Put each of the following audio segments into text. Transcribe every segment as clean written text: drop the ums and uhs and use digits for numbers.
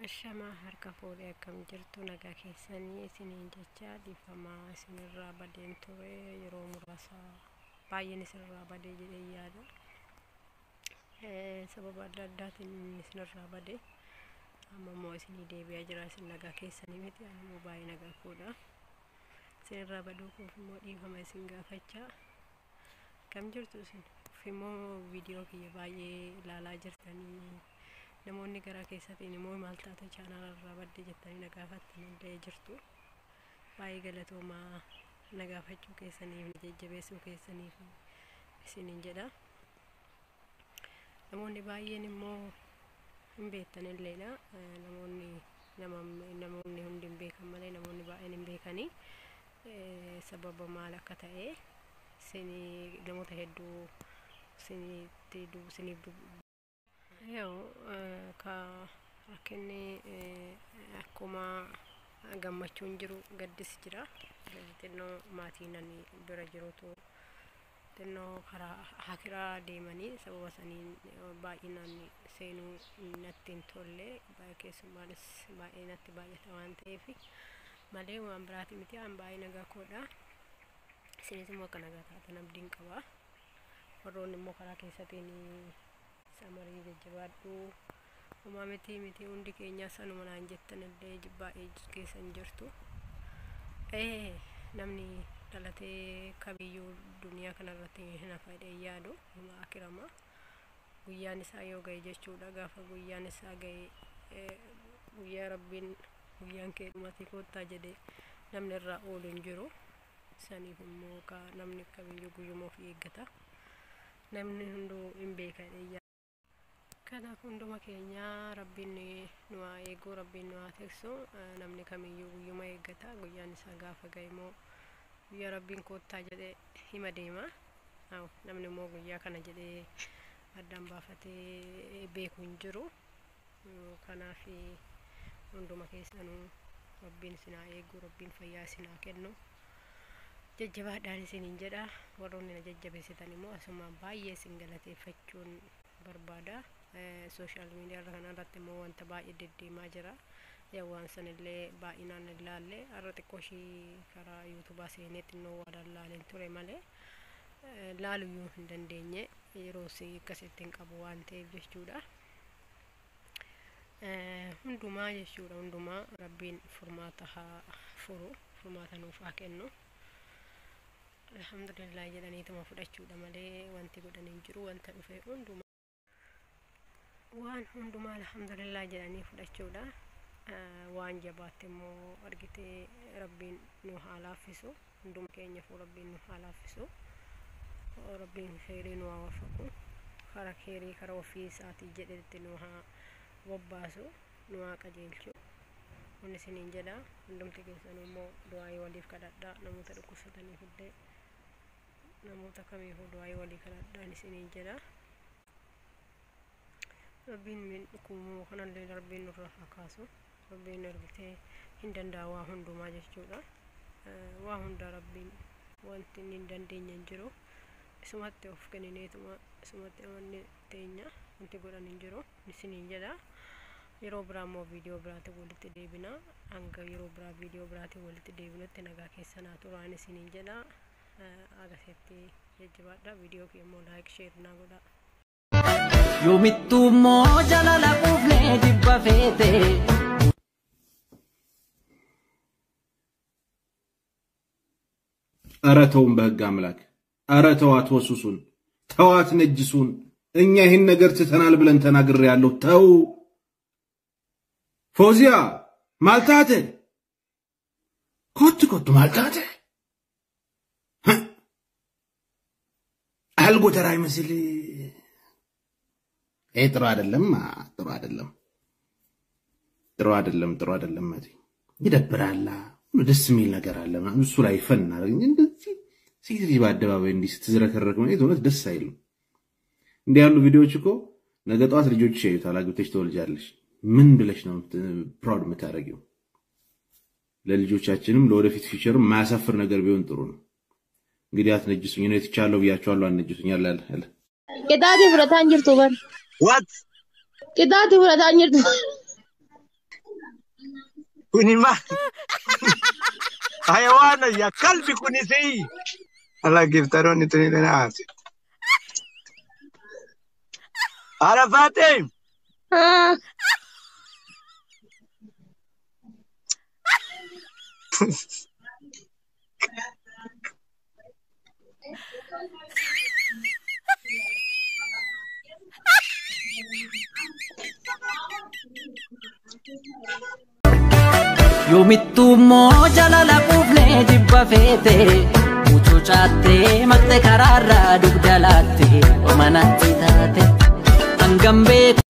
Ashama harka fuudhee akkam jirtu nagaa keessanii isiniin jecha dhiifamaa isinirraa badeen ture yeroo muraasa baay'een isinirraa badee jedhee yaada. Sababa adda addaatiin isinirraa badee amma immoo isinii deebi'aa jira. Isin nagaa keessanii miti ammoo baay'ee nagaa fuudha. Isinirraa baduu koof immoo dhiifama isin gaafachaa. Akkam jirtu isin? Immoo viidiyoo kiyya baay'ee ilaalaa jirtanii namoonni gara keessatiin immoo maal taate chaanalarraa badde jettanii na gaafattan illee jirtu. Baay'ee galatoomaa na gaafachuu keessaniif jajjabeessuu keessaniif isiniin jedha. Namoonni baay'een immoo hin beektan illeedha. Namoonni hundi hin beekan malee namoonni baay'een hin beekanii sababa maal akka ta'e namoota hedduu isiniif ka akkinni akkuma gammachuun jiru gaddis jira. Xinnoo maatiin ani bira jirutu xinnoo karaa hakiraa deemanii sababa saniin baay'inaan seenuu natti hin tolle. Keessumaanis baay'ee natti baay'ata waan ta'eef malee waan biraati miti. An baay'ee nagaa koodha. Isinis immoo akka nagaa taatan abdiin qaba. Warroonni immoo karaa keessatiin samarii jajjabaadhu homaa miti hundi keenya sanuma naan jettan illee baay'ee keessan jirtu. Namni dhalatee kamiyyuu duniyaa kanarratti hin hafadhee yaadu hima akirama guyyaan isaa yoo ga'e jechuudha. Gaafa guyyaan isaa ga'e guyyaa rabbiin guyyaan kee dhumate koottaa jedhe namni irraa oolu hin jiru. Saniif immoo namni kamiyyuu guyyuma ofii eeggata. Namni hunduu hin beekadhe. Kanaaf hunduma keenya rabbiin nu haa eegu, rabbiin nu haa tiksu. Namni kamiyyuu guyyuma eeggata. Guyyaan isaa gaafa ga'e immoo guyyaa rabbiin koottaa jedhe hima deema. Namni immoo guyyaa kana jedhee addaan baafatee beeku hin jiru. Kanaaf hunduma keessanuu rabbiin isin haa eegu, rabbiin fayyaa isin haa kennu. Jajjabaadhaan isiniin jedha. Warroonni na jajjabeessitan immoo asumaan baay'ee isin galateeffachuun barbaada. Social media kanarratti immoo wanta baay'ee deddeemaa jira. Waan sanillee baay'inaan ilaalle har'a xiqqoo ishii karaa yuutubaa seeneetti innoo waan laaleen ture malee laaluyyuu hin dandeenye yeroo akkasitti hin qabu waan ta'eef jechuudha. Hundumaa jechuudha. Hundumaa rabbiin furmaata haa furu, furmaata nuuf haa kennu. Alhamdulillah jedhaniituma fudhachuudha malee wanti godhan hin jiru. Wanta dhufe hundumaa alhamdulillah jedhanii fudhachuudha. Waan jabaatte immoo argitee rabbiin nu haa laaffisu. Hunduma keenyaaf rabbiin nu haa laaffisu. Rabbiin khairii nu haa waffaqu. Karaa khairii karaa ofii isaatii jedhetti nu haa bobbaasu, nu haa qajeelchu. Kun isiniin jedha. Hundumti keessanuu immoo du'aayii waliif kadhadhaa. Namoota dhukkubsataniif illee namoota kamiifuu du'aayii walii kadhadhaan isiniin jedha. Rabbiin dhukkuba kanallee rabbiin nurraa haa kaasu. Rabbiin argitee hin danda'a waa hundumaa jechuudha. Waa hunda rabbiin wanti hin dandeenye hin jiru. Isumatti of kennineetuma isumatti amanne teenya wanti godhan hin jiru isiniin jedha. Yeroo biraa immoo viidiyoo biraatiin walitti deebina. Hanga yeroo biraa viidiyoo biraatiin walitti deebinutti nagaa keessanaa turaan isiniin jedha. Agasetti jajjabaadha. Viidiyoo kee immoo laayik sheer naa godha. Yoomittuu immoo jaalala quufnee jibba feete. ኧረ ተውን በህግ አምላክ። ኧረ ተዋት ወሱሱን፣ ተዋት ነጅሱን። እኛ ይህን ነገር ትተናል ብለን ተናግሬያለሁ። ተው ፎዚያ ማልታተ ኮት ማልታተ አልጎተራ ይመስል ጥሩ አይደለም። ጥሩ አይደለም ማለት ይደብራል። ደስ የሚል ነገር አለ እሱ ላይ ፈና እንደዚህ ሴት ልጅ በአደባባይ እንዲህ ስትዝረከረክ ማለት እውነት ደስ አይልም። እንዲህ ያሉ ቪዲዮዎች እኮ ነገ ጧት ልጆች ያዩታል። አግብተሽ ትወልጃለሽ። ምን ብለሽ ነው ፕራውድ የምታረጊው? ለልጆቻችንም ለወደፊት ፊቸር ማያሳፍር ነገር ቢሆን ጥሩ ነው። እንግዲህ አትነጅሱኝ ነው የተቻለው ብያቸዋለሁ። አትነጅሱኝ አለ Kitaati fudhataan jirtu bar. What? Kitaati fudhataan jirtu. كوني ما حيوان يا كلب كوني سي الله كيف تروني تريد انا عارف على فاتن Yoomittuu moo jalala quuflee jibba feete mucucaattee maqte karaarraa dugda laatte manatti taate hangam beeku.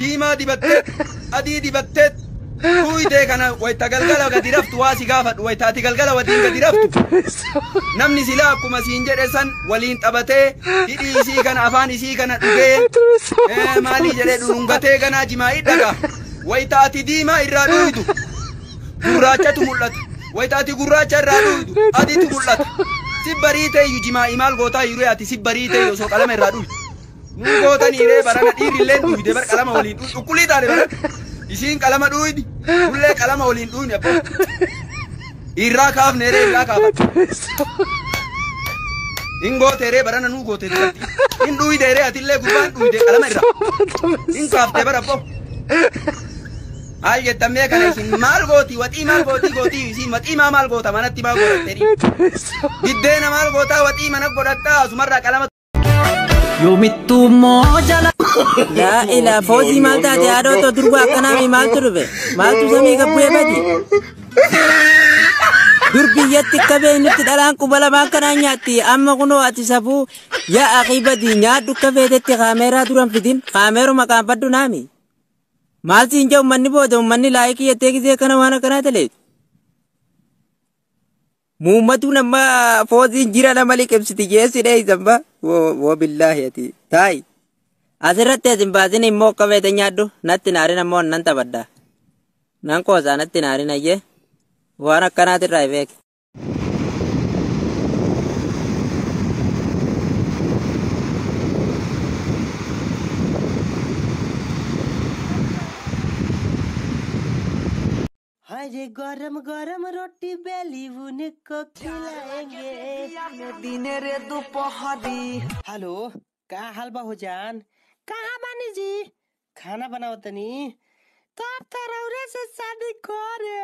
Diimaa dibattee adii dibattee kuuyitee kana wayita galgala gadi raftu waa si gaafadhu wayita ati galgala wadiin gadi raftu namni silaa akkuma siin jedhe san waliin taphatee hidhii isii kana afaan isii kana dhugee maalii jedhee dhungatee ganaa jimaa'ii dhagaa wayita ati diimaa irraa dhuyidu gurraachatu mul'ata wayita ati gurraacha irraa dhuyidu adiitu mul'ata si bariitee iyyuu jimaa'ii maal gootaa yeroo ati si bariitee yoo soo qalama irraa dhuyidu nun gootanii ree barana dhiirillee dhuyde bar qalama waliin dhuyi dhukkulii taane barana isiin qalama dhuydi nullee qalama waliin dhuyne abbo irraa kaafne ree irraa kaafate in goote ree barana nuu goote dibatti in dhuyde ree atillee gurbaan dhuyde qalama irraa in kaafte bara abbo maal jettamee kana isin maal gooti waxii maal gooti isin waxii maal goota manatti maal godhattee biddeena maal gootaa waxii mana godhattaa asumarraa qalama Yoomittuu moo jala. Laa ilaa foosii maal taate haadha otoo durba akkanaami maaltu dhufe maaltu samii gabbu'ee badi. Durbiyyatti akka beeknutti dhalaan quba lamaan kanaan nyaatti amma kunoo ati safuu yaa akii badi nyaadhu akka feetetti kaameeraa duran fidin kaameeruma qaanfadhu naami. Maal siin jedhu ummanni booda ummanni laayikii jettee gisee kana waan akkanaa taleetu. Muummatu nama foosiin jira nama liqimsiti jeessi dheeysan ba wo billaahi ati taayi asirratti asin baasin immoo akka feete nyaadhu natti naarin ammoo nan taphadha nan qoosaa natti naarin ayyee waan akkanaatirraa beeke. अरे गरम गरम रोटी बेली उनको खिलाएंगे दिन रे दोपहरी। हेलो कहाँ हाल बा हो जान कहाँ बानी जी खाना बनाओ तनी तब तरौरे से शादी करे